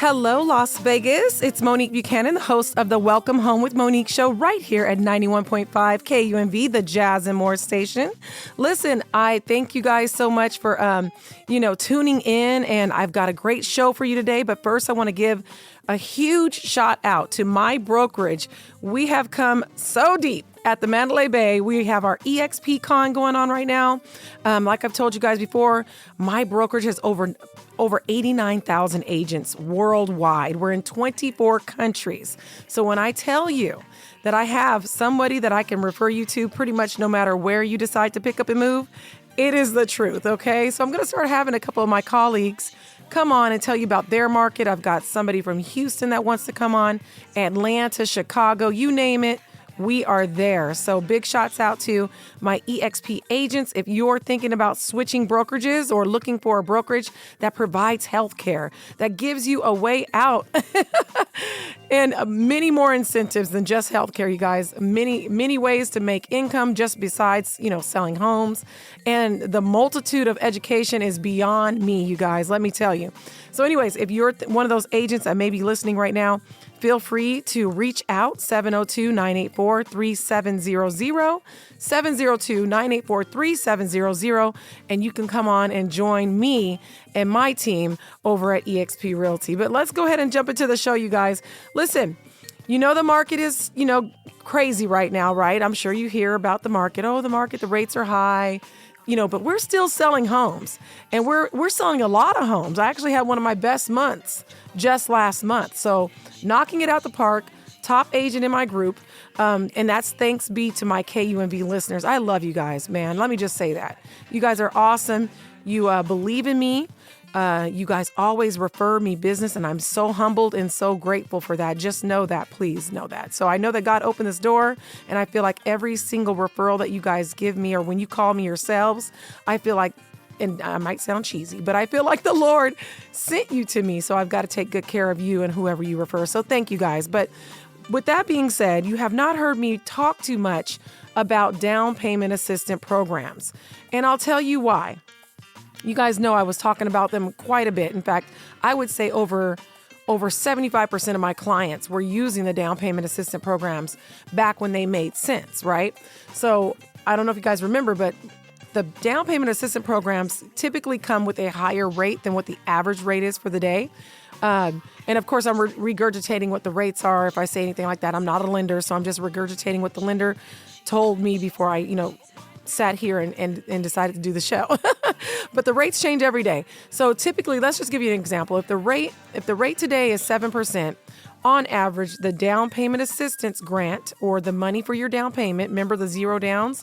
Hello, Las Vegas. It's Monique Buchanan, the host of the Welcome Home with Monique show right here at 91.5 KUMV, the Jazz and More station. Listen, I thank you guys so much for, tuning in, and I've got a great show for you today. But first, I want to give a huge shout out to my brokerage. We have come so deep at the Mandalay Bay. We have our EXP Con going on right now. Like I've told you guys before, my brokerage has over 89,000 agents worldwide. We're in 24 countries. So when I tell you that I have somebody that I can refer you to pretty much no matter where you decide to pick up and move, it is the truth, okay? So I'm going to start having a couple of my colleagues come on and tell you about their market. I've got somebody from Houston that wants to come on, Atlanta, Chicago, you name it. We are there. So big shots out to my EXP agents. If you're thinking about switching brokerages or looking for a brokerage that provides health care, that gives you a way out and many more incentives than just health care, you guys, many ways to make income just besides, selling homes. And the multitude of education is beyond me, you guys, let me tell you. So anyways, if you're one of those agents that may be listening right now, feel free to reach out, 702-984-3700, 702-984-3700, and you can come on and join me and my team over at eXp Realty. But let's go ahead and jump into the show, you guys. Listen, the market is, crazy right now, right? I'm sure you hear about the market. Oh, the rates are high. But we're still selling homes, and we're selling a lot of homes. I actually had one of my best months just last month. So knocking it out the park, top agent in my group. And that's thanks be to my KUMV listeners. I love you guys, man. Let me just say that. You guys are awesome. You believe in me. You guys always refer me business, and I'm so humbled and so grateful for that. Just know that. Please know that. So I know that God opened this door, and I feel like every single referral that you guys give me, or when you call me yourselves, I feel like, and I might sound cheesy, but I feel like the Lord sent you to me. So I've got to take good care of you and whoever you refer. So thank you guys. But with that being said, you have not heard me talk too much about down payment assistance programs. And I'll tell you why. You guys know I was talking about them quite a bit. In fact, I would say over 75% of my clients were using the down payment assistance programs back when they made sense, right? So I don't know if you guys remember, but the down payment assistance programs typically come with a higher rate than what the average rate is for the day. And of course, I'm regurgitating what the rates are. If I say anything like that, I'm not a lender, so I'm just regurgitating what the lender told me before I, sat here and decided to do the show. But the rates change every day. So typically, let's just give you an example. If the rate today is 7%, on average, the down payment assistance grant, or the money for your down payment, remember the zero downs,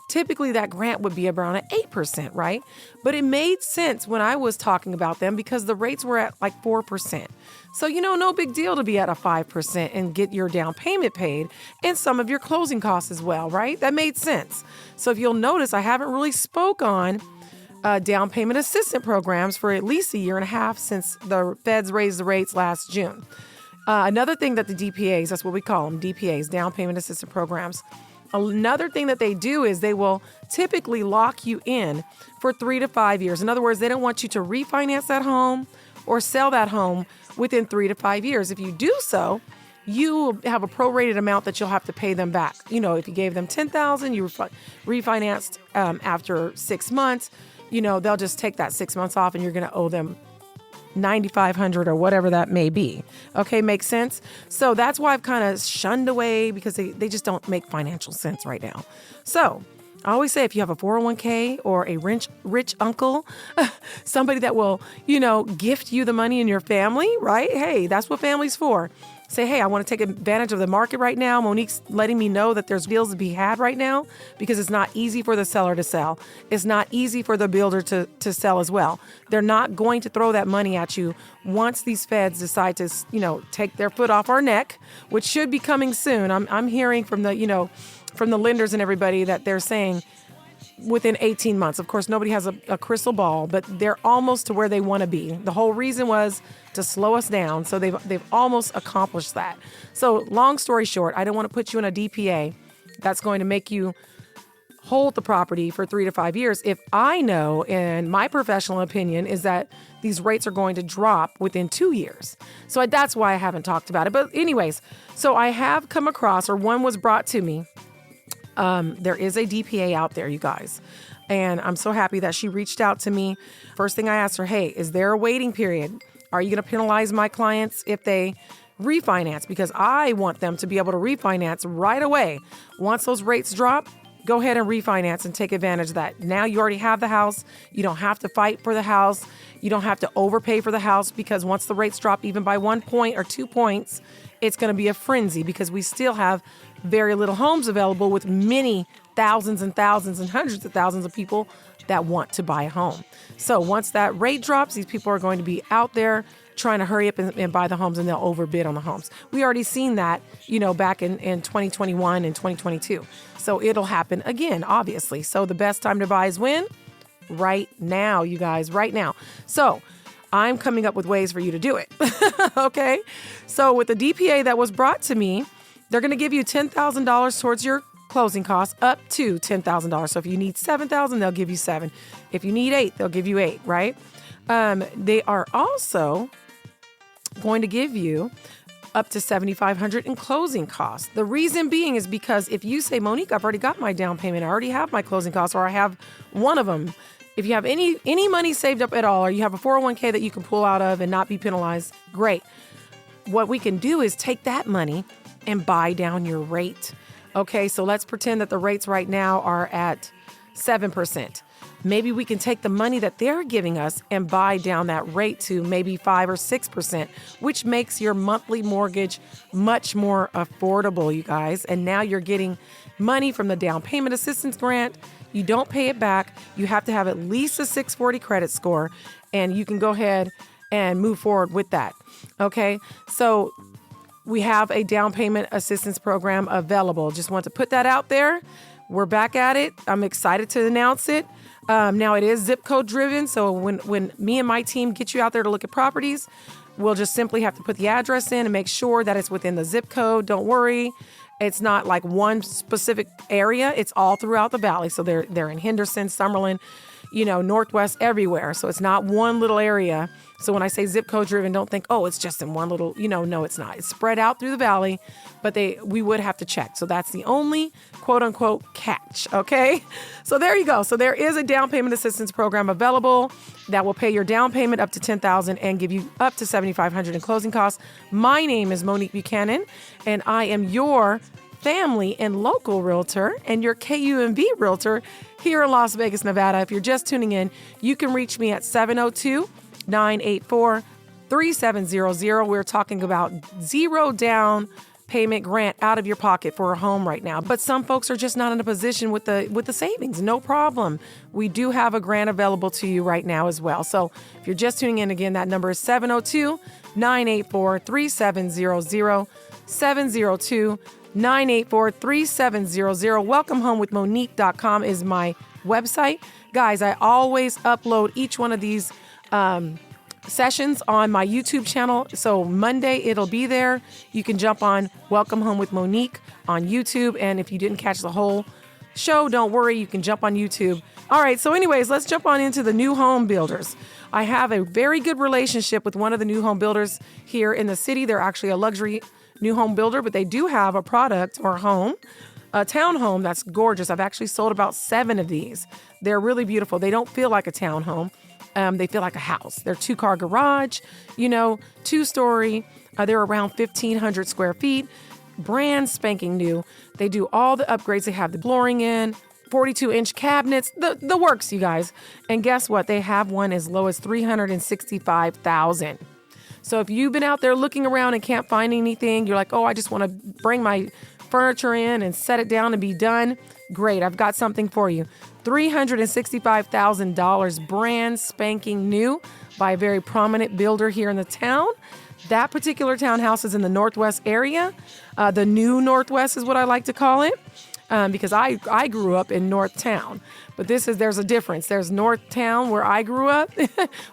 typically that grant would be around at 8%, right? But it made sense when I was talking about them because the rates were at like 4%. So, no big deal to be at a 5% and get your down payment paid and some of your closing costs as well, right? That made sense. So if you'll notice, I haven't really spoke on down payment assistance programs for at least a year and a half since the feds raised the rates last June. Another thing that the DPAs, that's what we call them, DPAs, down payment assistance programs. Another thing that they do is they will typically lock you in for 3 to 5 years. In other words, they don't want you to refinance that home or sell that home within 3 to 5 years. If you do so, you have a prorated amount that you'll have to pay them back. If you gave them $10,000, you refinanced after 6 months, they'll just take that 6 months off and you're going to owe them $9,500 or whatever that may be. Okay, makes sense? So that's why I've kind of shunned away because they just don't make financial sense right now. So I always say if you have a 401k or a rich uncle, somebody that will, gift you the money in your family, right? Hey, that's what family's for. Say, hey, I want to take advantage of the market right now. Monique's letting me know that there's deals to be had right now because it's not easy for the seller to sell. It's not easy for the builder to sell as well. They're not going to throw that money at you once these feds decide to, take their foot off our neck, which should be coming soon. I'm hearing from the, from the lenders and everybody that they're saying within 18 months. Of course, nobody has a crystal ball, but they're almost to where they want to be. The whole reason was to slow us down. So they've almost accomplished that. So long story short, I don't want to put you in a DPA that's going to make you hold the property for 3 to 5 years if I know, and my professional opinion is that these rates are going to drop within 2 years. So that's why I haven't talked about it. But anyways, so I have come across, or one was brought to me. There is a DPA out there, you guys. And I'm so happy that she reached out to me. First thing I asked her, hey, is there a waiting period? Are you going to penalize my clients if they refinance? Because I want them to be able to refinance right away. Once those rates drop, go ahead and refinance and take advantage of that. Now you already have the house. You don't have to fight for the house. You don't have to overpay for the house, because once the rates drop even by 1 point or 2 points, it's going to be a frenzy, because we still have very little homes available, with many thousands and thousands and hundreds of thousands of people that want to buy a home. So once that rate drops, these people are going to be out there trying to hurry up and buy the homes, and they'll overbid on the homes. We already seen that, back in 2021 and 2022. So it'll happen again, obviously. So the best time to buy is when? Right now, you guys, right now. So I'm coming up with ways for you to do it. Okay. So with the DPA that was brought to me, they're going to give you $10,000 towards your closing costs, up to $10,000. So if you need $7,000, they'll give you $7,000. If you need $8,000, they'll give you $8,000, right? They are also going to give you up to $7,500 in closing costs. The reason being is because if you say, Monique, I've already got my down payment, I already have my closing costs, or I have one of them. If you have any money saved up at all, or you have a 401k that you can pull out of and not be penalized, great. What we can do is take that money and buy down your rate. Okay, so let's pretend that the rates right now are at 7%. Maybe we can take the money that they're giving us and buy down that rate to maybe 5 or 6%, which makes your monthly mortgage much more affordable, you guys. And now you're getting money from the down payment assistance grant. You don't pay it back. You have to have at least a 640 credit score, and you can go ahead and move forward with that. Okay, so we have a down payment assistance program available. Just want to put that out there. We're back at it. I'm excited to announce it. Now it is zip code driven. So when me and my team get you out there to look at properties, we'll just simply have to put the address in and make sure that it's within the zip code. Don't worry. It's not like one specific area. It's all throughout the valley. So they're in Henderson, Summerlin, Northwest, everywhere. So it's not one little area. So when I say zip code driven, don't think, oh, it's just in one little, no, it's not. It's spread out through the valley, but we would have to check. So that's the only quote unquote catch. Okay. So there you go. So there is a down payment assistance program available that will pay your down payment up to $10,000 and give you up to $7,500 in closing costs. My name is Monique Buchanan, and I am your family and local realtor and your KUMB realtor here in Las Vegas, Nevada. If you're just tuning in, you can reach me at 702-984-3700. We're talking about zero down payment grant out of your pocket for a home right now. But some folks are just not in a position with the savings. No problem. We do have a grant available to you right now as well. So if you're just tuning in, again, that number is 702-984-3700, 702-984-3700. WelcomeHomeWithMonique.com is my website. Guys, I always upload each one of these sessions on my YouTube channel. So Monday, it'll be there. You can jump on Welcome Home with Monique on YouTube. And if you didn't catch the whole show, don't worry, you can jump on YouTube. All right. So anyways, let's jump on into the new home builders. I have a very good relationship with one of the new home builders here in the city. They're actually a luxury new home builder, but they do have a product or a townhome that's gorgeous. I've actually sold about 7 of these. They're really beautiful. They don't feel like a townhome. They feel like a house. They're 2-car garage, 2-story. They're around 1,500 square feet, brand spanking new. They do all the upgrades. They have the flooring in, 42-inch cabinets, the works, you guys. And guess what? They have one as low as $365,000. So if you've been out there looking around and can't find anything, you're like, oh, I just want to bring my furniture in and set it down and be done. Great. I've got something for you. $365,000 brand spanking new by a very prominent builder here in the town. That particular townhouse is in the Northwest area. The new Northwest is what I like to call it. Because I grew up in North Town, but there's a difference. There's North Town where I grew up,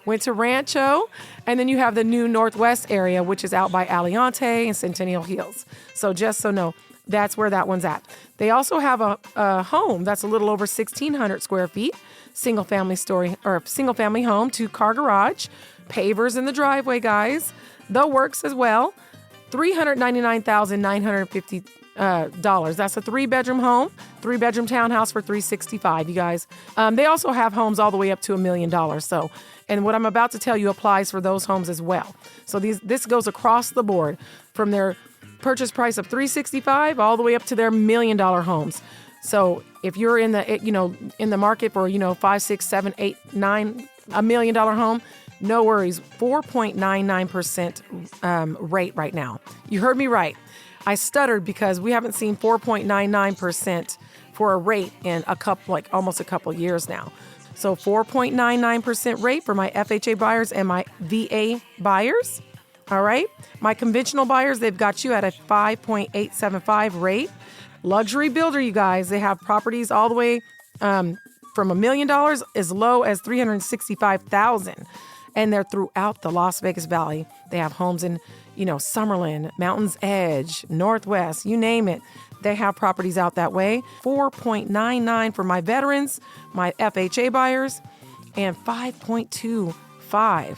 went to Rancho, and then you have the new Northwest area, which is out by Aliante and Centennial Hills. So just so know, That's where that one's at. They also have a home that's a little over 1,600 square feet, single family home, 2-car garage, pavers in the driveway, guys. The works as well. $399,950. That's a 3-bedroom home, 3-bedroom townhouse for $365, you guys. They also have homes all the way up to $1 million. So, and what I'm about to tell you applies for those homes as well. So this goes across the board from their purchase price of $365 all the way up to their $1 million homes. So if you're in the market for, 5, 6, 7, 8, 9, $1 million home, no worries. 4.99% rate right now. You heard me right. I stuttered because we haven't seen 4.99% for a rate in almost a couple years now. So 4.99% rate for my FHA buyers and my VA buyers. All right. My conventional buyers, they've got you at a 5.875 rate. Luxury builder, you guys, they have properties all the way from $1 million as low as $365,000. And they're throughout the Las Vegas Valley. They have homes in, Summerlin, Mountain's Edge, Northwest, you name it. They have properties out that way. 4.99 for my veterans, my FHA buyers, and 5.25.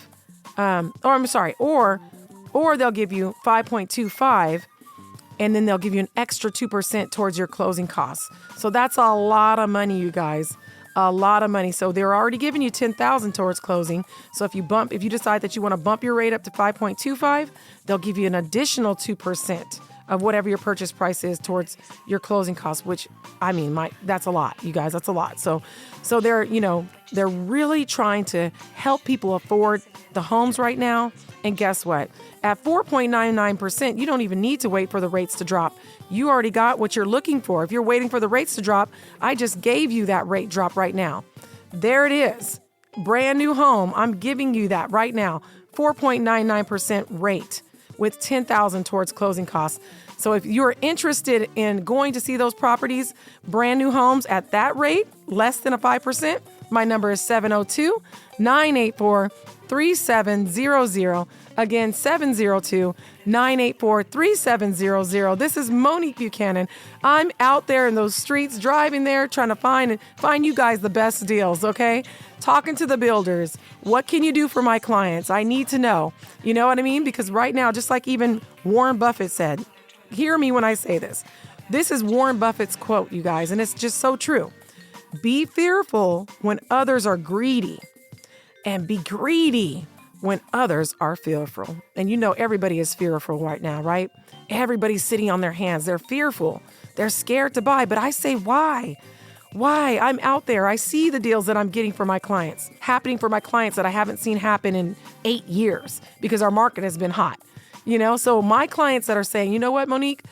Or they'll give you 5.25, and then they'll give you an extra 2% towards your closing costs. So that's a lot of money, you guys. A lot of money. So they're already giving you $10,000 towards closing. So if you decide that you want to bump your rate up to 5.25, they'll give you an additional 2% of whatever your purchase price is towards your closing costs, which that's a lot, you guys, that's a lot. So they're really trying to help people afford the homes right now. And guess what? At 4.99%, you don't even need to wait for the rates to drop. You already got what you're looking for. If you're waiting for the rates to drop, I just gave you that rate drop right now. There it is. Brand new home. I'm giving you that right now. 4.99% rate with $10,000 towards closing costs. So if you're interested in going to see those properties, brand new homes at that rate, less than a 5%, my number is 702-984-3700. Again, 702-984-3700. This is Monique Buchanan. I'm out there in those streets, driving there, trying to find you guys the best deals, okay? Talking to the builders. What can you do for my clients? I need to know. You know what I mean? Because right now, just like even Warren Buffett said, hear me when I say this. This is Warren Buffett's quote, you guys, and it's just so true. Be fearful when others are greedy, and be greedy when others are fearful. And everybody is fearful right now, right? Everybody's sitting on their hands. They're fearful. They're scared to buy. But I say, why? Why? I'm out there. I see the deals that I'm getting for my clients, happening for my clients that I haven't seen happen in 8 years because our market has been hot. So my clients that are saying, you know what, Monique,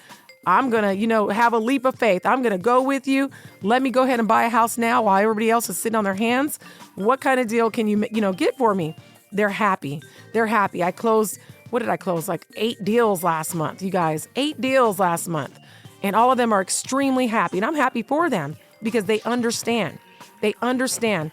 I'm going to, have a leap of faith. I'm going to go with you. Let me go ahead and buy a house now while everybody else is sitting on their hands. What kind of deal can you, get for me? They're happy. They're happy. What did I close? Like 8 deals last month, you guys. 8 deals last month. And all of them are extremely happy. And I'm happy for them because they understand. They understand.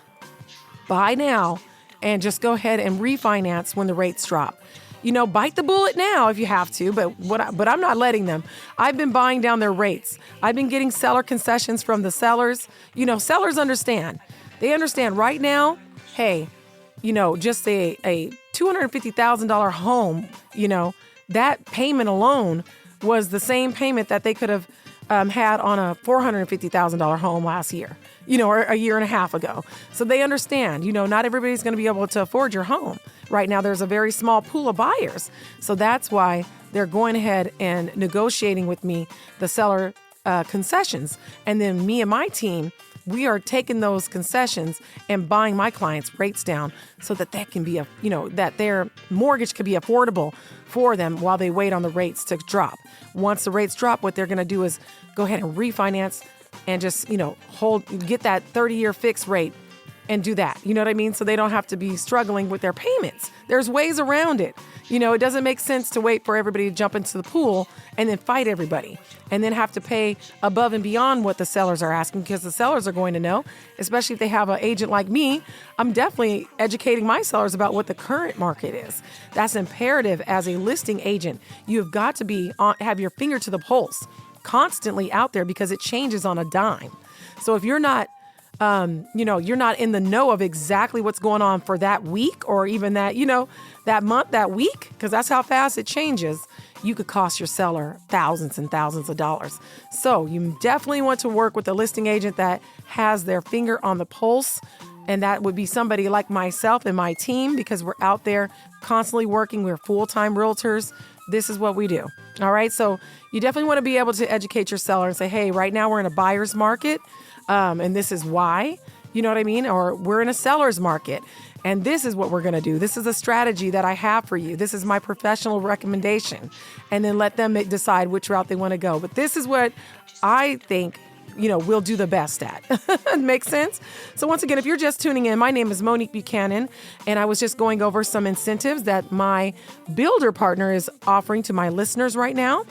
Buy now and just go ahead and refinance when the rates drop. Bite the bullet now if you have to, but I'm not letting them. I've been buying down their rates. I've been getting seller concessions from the sellers. Sellers understand. They understand right now, hey, just a $250,000 home, that payment alone was the same payment that they could have had on a $450,000 home last year, or a year and a half ago. So they understand, not everybody's going to be able to afford your home. Right now, there's a very small pool of buyers. So that's why they're going ahead and negotiating with me the seller concessions. And then me and my team, we are taking those concessions and buying my clients' rates down so that that can be that their mortgage could be affordable for them while they wait on the rates to drop. Once the rates drop, what they're going to do is go ahead and refinance and just, get that 30-year fixed rate and do that. You know what I mean? So they don't have to be struggling with their payments. There's ways around it. It doesn't make sense to wait for everybody to jump into the pool and then fight everybody and then have to pay above and beyond what the sellers are asking because the sellers are going to know, especially if they have an agent like me. I'm definitely educating my sellers about what the current market is. That's imperative as a listing agent. You've got to have your finger to the pulse constantly out there because it changes on a dime. So if you're not, you're not in the know of exactly what's going on for that week or even that, that month, that week, because that's how fast it changes, you could cost your seller thousands and thousands of dollars. So you definitely want to work with a listing agent that has their finger on the pulse. And that would be somebody like myself and my team, because we're out there constantly working. We're full-time realtors. This is what we do. All right. So you definitely want to be able to educate your seller and say, hey, right now we're in a buyer's market. And this is why, you know what I mean? Or we're in a seller's market and this is what we're going to do. This is a strategy that I have for you. This is my professional recommendation. And then let them decide which route they want to go. But this is what I think we'll do the best at. Makes sense? So once again, if you're just tuning in, my name is Monique Buchanan, and I was just going over some incentives that my builder partner is offering to my listeners right now.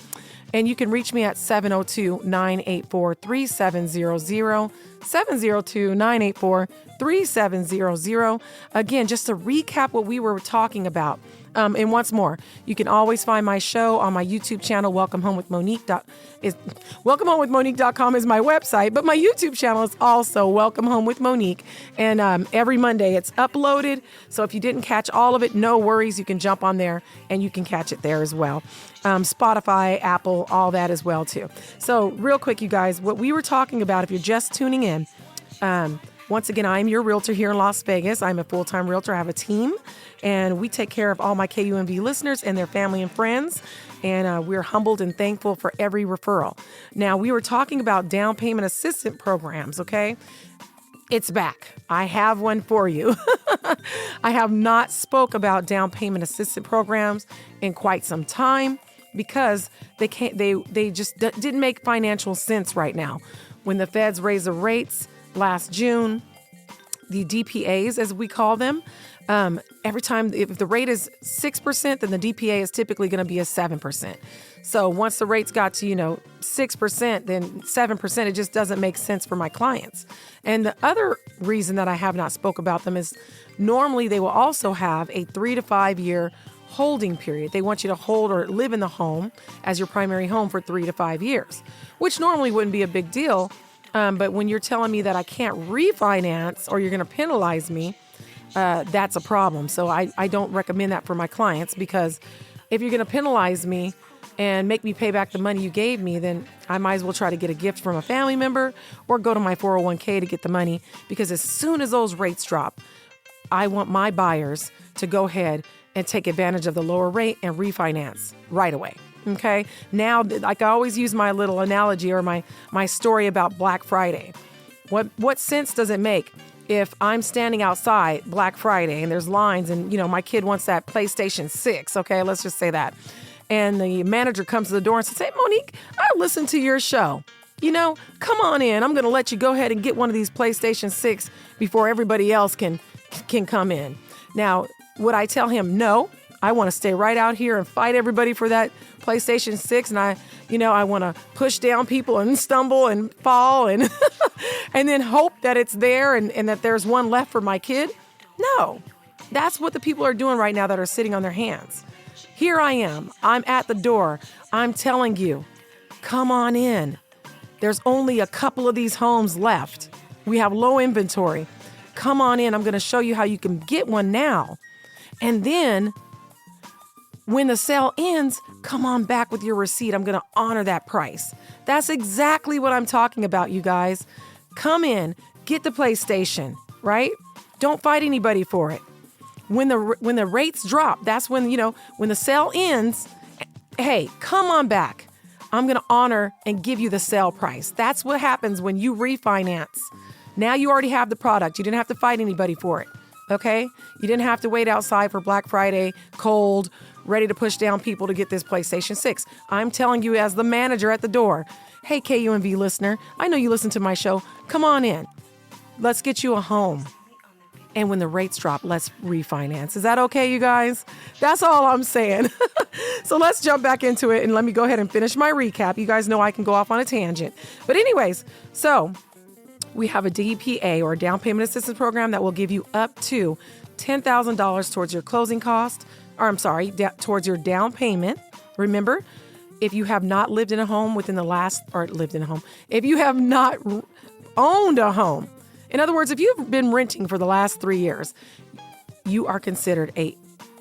And you can reach me at 702-984-3700, 702-984-3700. Again, just to recap what we were talking about. And once more, you can always find my show on my YouTube channel, WelcomeHomeWithMonique.com is my website, but my YouTube channel is also Welcome Home with Monique. And every Monday it's uploaded. So if you didn't catch all of it, no worries. You can jump on there and you can catch it there as well. Spotify, Apple, all that as well too. So real quick, you guys, what we were talking about, if you're just tuning in, once again, I'm your realtor here in Las Vegas. I'm a full-time realtor. I have a team, and we take care of all my KUMV listeners and their family and friends, and we're humbled and thankful for every referral. Now, we were talking about down payment assistance programs, okay? It's back. I have one for you. I have not spoke about down payment assistance programs in quite some time because they just didn't make financial sense right now. When the feds raised the rates last June, the DPAs, as we call them, every time, if the rate is 6%, then the DPA is typically going to be a 7%. So once the rates got to, 6%, then 7%, it just doesn't make sense for my clients. And the other reason that I have not spoke about them is normally they will also have a 3 to 5 year holding period. They want you to hold or live in the home as your primary home for 3 to 5 years, which normally wouldn't be a big deal. But when you're telling me that I can't refinance or you're going to penalize me, that's a problem. So I don't recommend that for my clients, because if you're going to penalize me and make me pay back the money you gave me, then I might as well try to get a gift from a family member or go to my 401k to get the money, because as soon as those rates drop, I want my buyers to go ahead and take advantage of the lower rate and refinance right away. Okay. Now, like I always use my little analogy or my story about Black Friday. What sense does it make if I'm standing outside Black Friday and there's lines and, my kid wants that PlayStation 6. Okay. Let's just say that. And the manager comes to the door and says, hey, Monique, I listened to your show. Come on in. I'm going to let you go ahead and get one of these PlayStation 6 before everybody else can come in. Now, would I tell him, no, I want to stay right out here and fight everybody for that PlayStation 6, and I want to push down people and stumble and fall and and then hope that it's there and that there's one left for my kid? No, that's what the people are doing right now that are sitting on their hands. Here I am. I'm at the door. I'm telling you, come on in. There's only a couple of these homes left. We have low inventory. Come on in. I'm going to show you how you can get one now. And then when the sale ends, come on back with your receipt. I'm going to honor that price. That's exactly what I'm talking about, you guys. Come in, get the PlayStation, right? Don't fight anybody for it. When the rates drop, that's when, when the sale ends, hey, come on back. I'm going to honor and give you the sale price. That's what happens when you refinance. Now you already have the product. You didn't have to fight anybody for it. Okay? You didn't have to wait outside for Black Friday, cold, ready to push down people to get this PlayStation 6. I'm telling you as the manager at the door, hey, KUMV listener, I know you listen to my show. Come on in. Let's get you a home. And when the rates drop, let's refinance. Is that okay, you guys? That's all I'm saying. So let's jump back into it and let me go ahead and finish my recap. You guys know I can go off on a tangent. But anyways, so we have a DPA or down payment assistance program that will give you up to $10,000 towards your closing cost, or towards your down payment. Remember, if you have not lived in a home if you have not owned a home, in other words, if you've been renting for the last 3 years, you are considered a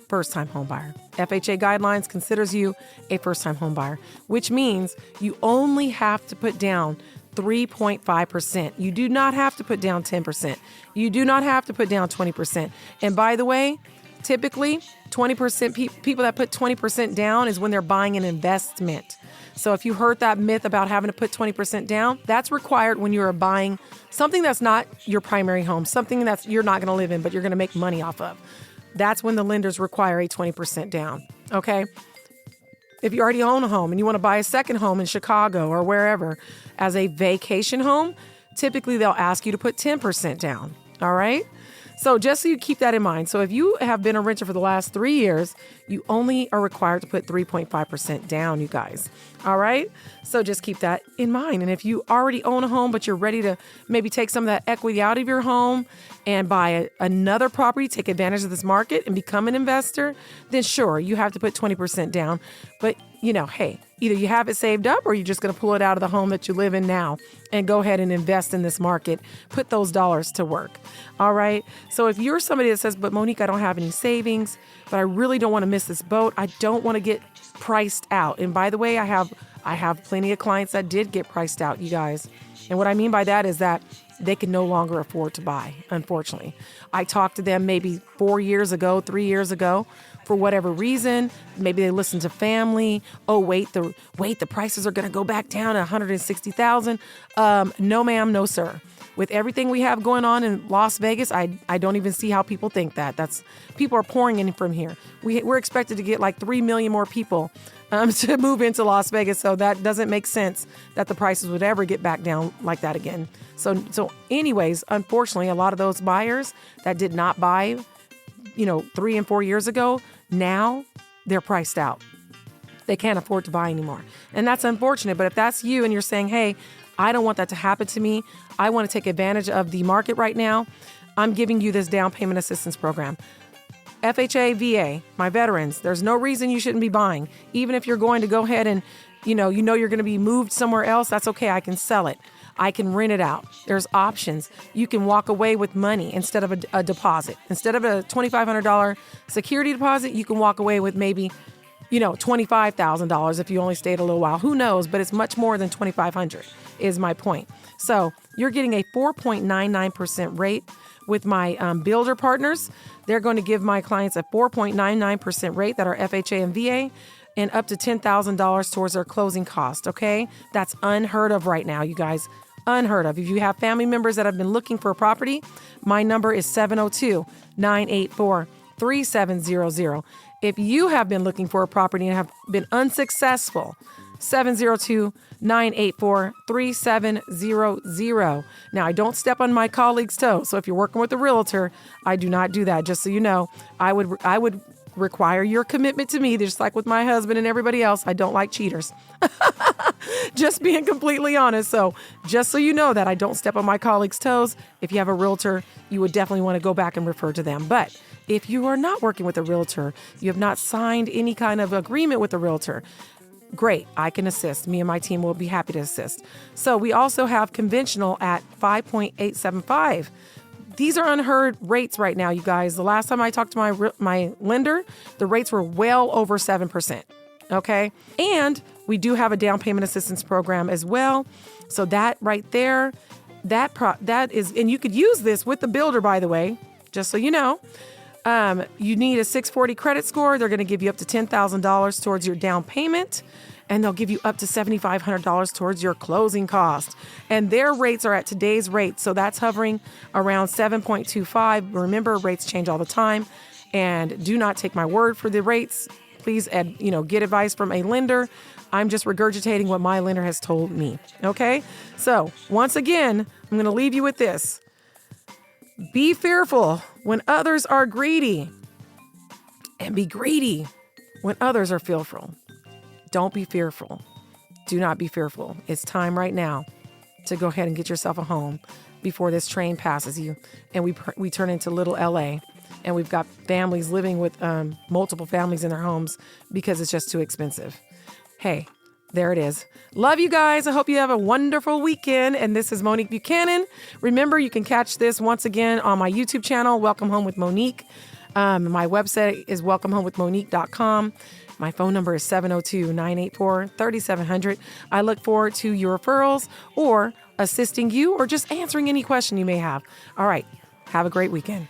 first-time home buyer. FHA guidelines considers you a first-time home buyer, which means you only have to put down 3.5%. You do not have to put down 10%. You do not have to put down 20%. And by the way, typically 20% people that put 20% down is when they're buying an investment. So if you heard that myth about having to put 20% down, that's required when you're buying something that's not your primary home, something that you're not going to live in, but you're going to make money off of. That's when the lenders require a 20% down, okay? If you already own a home and you want to buy a second home in Chicago or wherever as a vacation home, typically they'll ask you to put 10% down, all right? So just so you keep that in mind. So if you have been a renter for the last 3 years, you only are required to put 3.5% down, you guys. All right. So just keep that in mind. And if you already own a home, but you're ready to maybe take some of that equity out of your home and buy another property, take advantage of this market and become an investor, then sure, you have to put 20% down. But hey, either you have it saved up or you're just going to pull it out of the home that you live in now and go ahead and invest in this market, put those dollars to work. All right. So if you're somebody that says, but Monique, I don't have any savings, but I really don't want to miss this boat. I don't want to get priced out. And by the way, I have plenty of clients that did get priced out, you guys. And what I mean by that is that they can no longer afford to buy, unfortunately. I talked to them maybe 4 years ago, 3 years ago, for whatever reason. Maybe they listened to family. Oh, wait, the prices are going to go back down to $160,000. No, ma'am, no, sir. With everything we have going on in Las Vegas, I don't even see how people think that. People are pouring in from here. We're expected to get like 3 million more people to move into Las Vegas. So that doesn't make sense that the prices would ever get back down like that again. So anyways, unfortunately, a lot of those buyers that did not buy, 3 and 4 years ago, now they're priced out. They can't afford to buy anymore. And that's unfortunate. But if that's you and you're saying, hey, I don't want that to happen to me, I want to take advantage of the market right now, I'm giving you this down payment assistance program. FHA, VA, my veterans, there's no reason you shouldn't be buying. Even if you're going to go ahead and, you're going to be moved somewhere else, that's okay. I can sell it. I can rent it out. There's options. You can walk away with money instead of a deposit. Instead of a $2,500 security deposit, you can walk away with maybe, $25,000 if you only stayed a little while. Who knows? But it's much more than $2,500 is my point. So you're getting a 4.99% rate with my builder partners. They're going to give my clients a 4.99% rate that are FHA and VA and up to $10,000 towards their closing cost, okay? That's unheard of right now, you guys. Unheard of. If you have family members that have been looking for a property, my number is 702-984-3700. If you have been looking for a property and have been unsuccessful, 702-984-3700. Now, I don't step on my colleague's toes. So if you're working with a realtor, I do not do that. Just so you know, I would require your commitment to me, just like with my husband and everybody else. I don't like cheaters. Just being completely honest. So just so you know that I don't step on my colleagues' toes. If you have a realtor, you would definitely want to go back and refer to them. But if you are not working with a realtor, you have not signed any kind of agreement with a realtor, great, I can assist. Me and my team will be happy to assist. So we also have conventional at 5.875. These are unheard rates right now, you guys. The last time I talked to my lender, the rates were well over 7%. Okay. And we do have a down payment assistance program as well. So that right there, that is, and you could use this with the builder, by the way, just so you know. You need a 640 credit score. They're going to give you up to $10,000 towards your down payment, and they'll give you up to $7,500 towards your closing cost. And their rates are at today's rate. So that's hovering around 7.25. Remember, rates change all the time, and do not take my word for the rates. Please, get advice from a lender. I'm just regurgitating what my lender has told me. Okay. So once again, I'm going to leave you with this. Be fearful when others are greedy, and be greedy when others are fearful. Don't be fearful. Do not be fearful. It's time right now to go ahead and get yourself a home before this train passes you and we turn into little LA, and we've got families living with multiple families in their homes because it's just too expensive. Hey, There it is. Love you guys. I hope you have a wonderful weekend. And this is Monique Buchanan. Remember, you can catch this once again on my YouTube channel, Welcome Home with Monique. My website is welcomehomewithmonique.com. My phone number is 702-984-3700. I look forward to your referrals or assisting you or just answering any question you may have. All right. Have a great weekend.